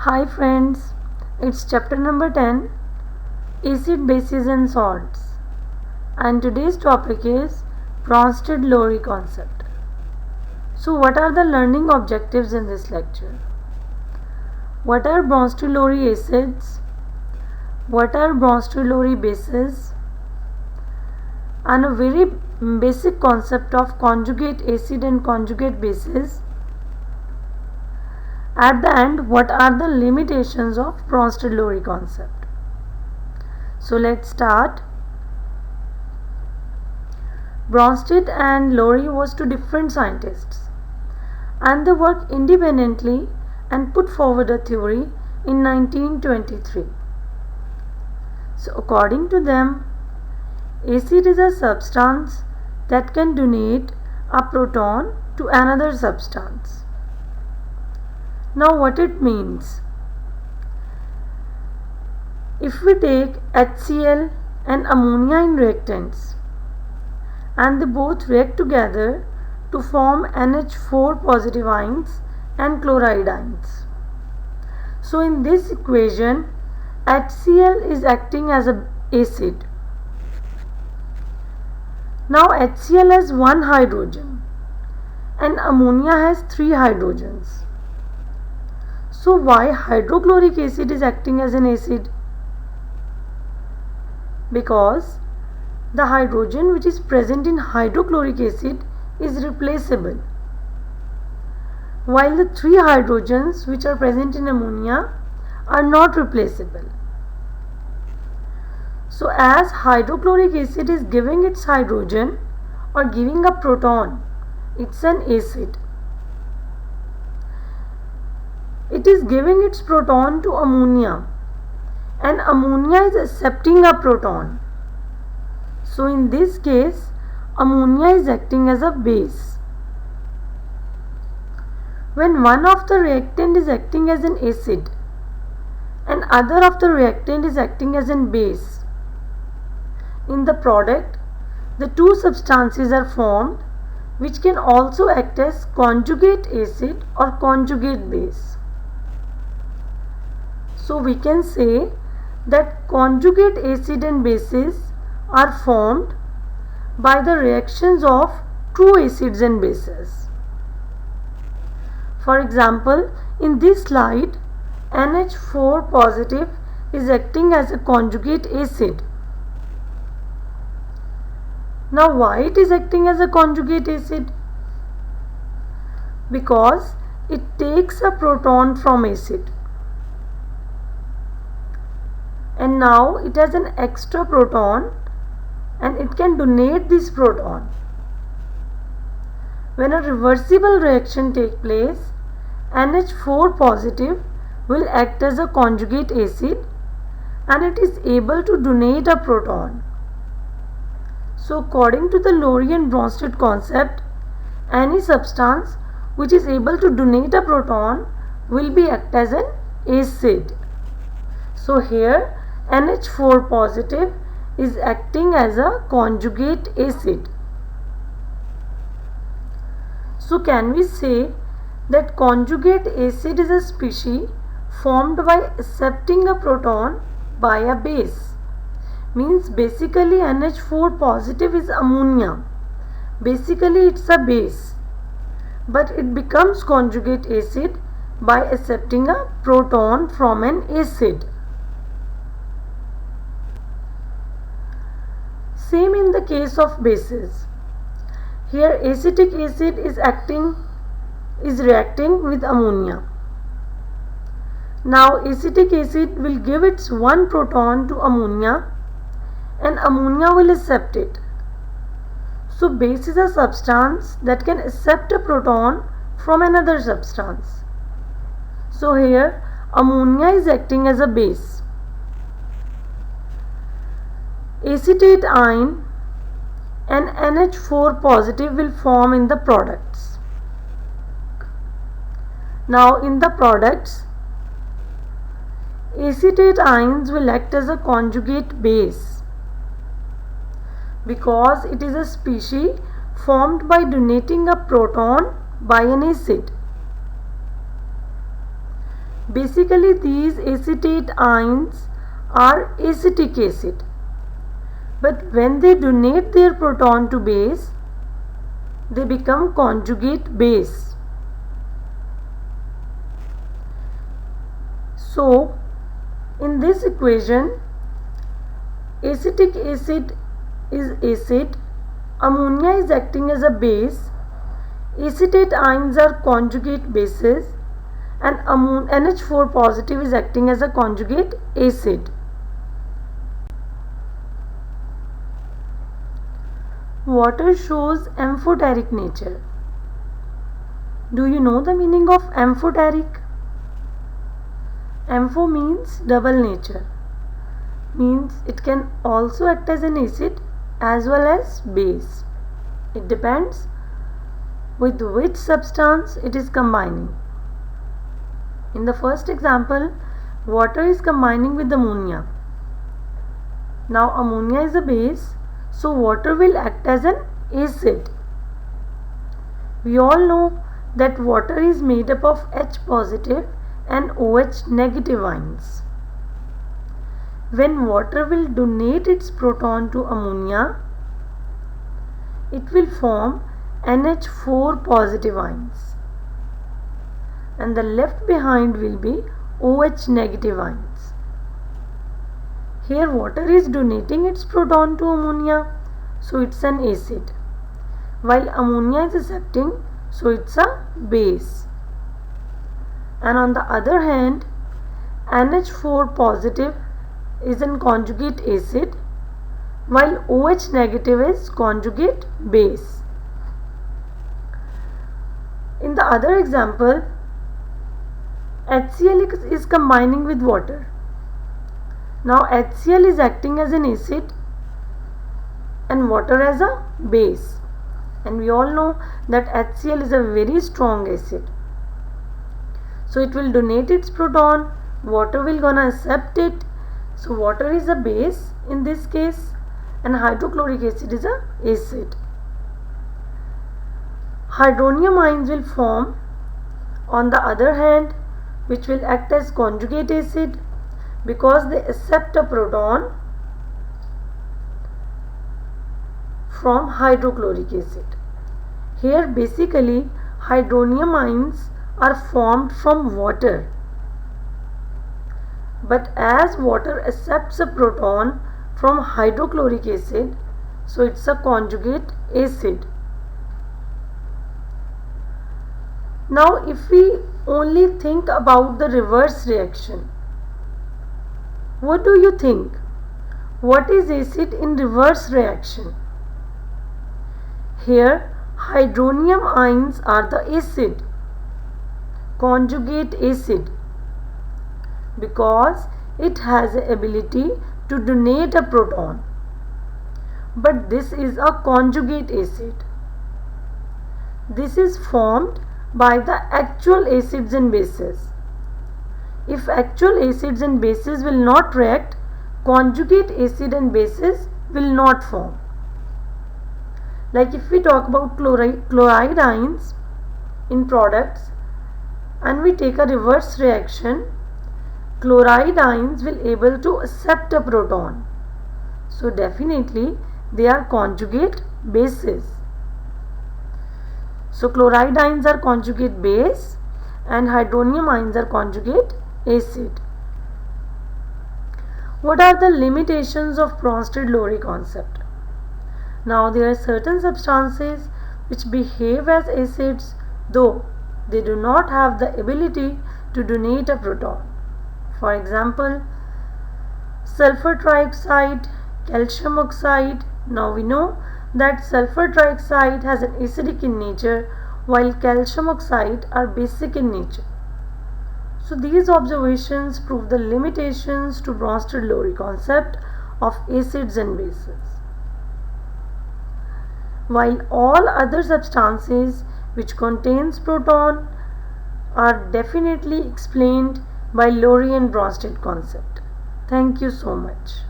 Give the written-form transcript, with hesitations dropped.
Hi friends, it's chapter number 10, Acid, Bases and Salts, and today's topic is Bronsted-Lowry concept. So what are the learning objectives in this lecture? What are Bronsted-Lowry acids? What are Bronsted-Lowry bases? And a very basic concept of conjugate acid and conjugate bases. At the end, what are the limitations of Bronsted-Lowry concept? So let's start. Bronsted and Lowry was two different scientists, and they worked independently and put forward a theory in 1923. So according to them, acid is a substance that can donate a proton to another substance. Now what it means? If we take HCl and ammonia in reactants and they both react together to form NH4 positive ions and chloride ions. So in this equation, HCl is acting as an acid. Now HCl has one hydrogen and ammonia has three hydrogens. So why hydrochloric acid is acting as an acid? Because the hydrogen which is present in hydrochloric acid is replaceable, while the three hydrogens which are present in ammonia are not replaceable. So as hydrochloric acid is giving its hydrogen or giving a proton, it's an acid. It is giving its proton to ammonia and ammonia is accepting a proton. So in this case, ammonia is acting as a base. When one of the reactant is acting as an acid and other of the reactant is acting as a base, in the product, the two substances are formed which can also act as conjugate acid or conjugate base. So we can say that conjugate acid and bases are formed by the reactions of two acids and bases. For example, in this slide, NH4 positive is acting as a conjugate acid. Now why it is acting as a conjugate acid? Because it takes a proton from acid. And now it has an extra proton and it can donate this proton. When a reversible reaction takes place, NH4 positive will act as a conjugate acid and it is able to donate a proton. So according to the Lowry and Bronsted concept, any substance which is able to donate a proton will be act as an acid. So here NH4 positive is acting as a conjugate acid. So can we say that conjugate acid is a species formed by accepting a proton by a base? Means basically NH4 positive is ammonia. Basically it's a base, but it becomes conjugate acid by accepting a proton from an acid. Same in the case of bases. Here acetic acid is reacting with ammonia. Now acetic acid will give its one proton to ammonia and ammonia will accept it. So base is a substance that can accept a proton from another substance. So here ammonia is acting as a base. Acetate ion and NH4 positive will form in the products. Now in the products, acetate ions will act as a conjugate base because it is a species formed by donating a proton by an acid. Basically, these acetate ions are acetic acid, but when they donate their proton to base, they become conjugate base. So, in this equation, acetic acid is acid, ammonia is acting as a base, acetate ions are conjugate bases, and NH4 positive is acting as a conjugate acid. Water shows amphoteric nature. Do you know the meaning of amphoteric? Ampho means double nature, means it can also act as an acid as well as base. It depends with which substance it is combining. In the first example, water is combining with ammonia. Now ammonia is a base, so water will act as an acid. We all know that water is made up of H positive and OH negative ions. When water will donate its proton to ammonia, it will form NH4 positive ions, and the left behind will be OH negative ions. Here water is donating its proton to ammonia, so it's an acid, while ammonia is accepting, so it's a base. And on the other hand, NH4 positive is an conjugate acid, while OH negative is conjugate base. In the other example, HCl is combining with water. Now HCl is acting as an acid and water as a base, and we all know that HCl is a very strong acid. So it will donate its proton, water will gonna accept it. So water is a base in this case and hydrochloric acid is a acid. Hydronium ions will form on the other hand, which will act as conjugate acid because they accept a proton from hydrochloric acid. Here basically hydronium ions are formed from water, but as water accepts a proton from hydrochloric acid, so it's a conjugate acid. Now if we only think about the reverse reaction, what do you think? What is acid in reverse reaction? Here hydronium ions are the acid, conjugate acid, because it has the ability to donate a proton, but this is a conjugate acid. This is formed by the actual acids and bases. If actual acids and bases will not react, conjugate acid and bases will not form. Like if we talk about chloride ions in products and we take a reverse reaction, chloride ions will able to accept a proton. So definitely they are conjugate bases. So chloride ions are conjugate base and hydronium ions are conjugate acid. What are the limitations of Bronsted-Lowry concept? Now there are certain substances which behave as acids though they do not have the ability to donate a proton. For example, sulfur trioxide, calcium oxide. Now we know that sulfur trioxide has an acidic in nature while calcium oxide are basic in nature. So these observations prove the limitations to Bronsted-Lowry concept of acids and bases. While all other substances which contains proton are definitely explained by Lowry and Bronsted concept. Thank you so much.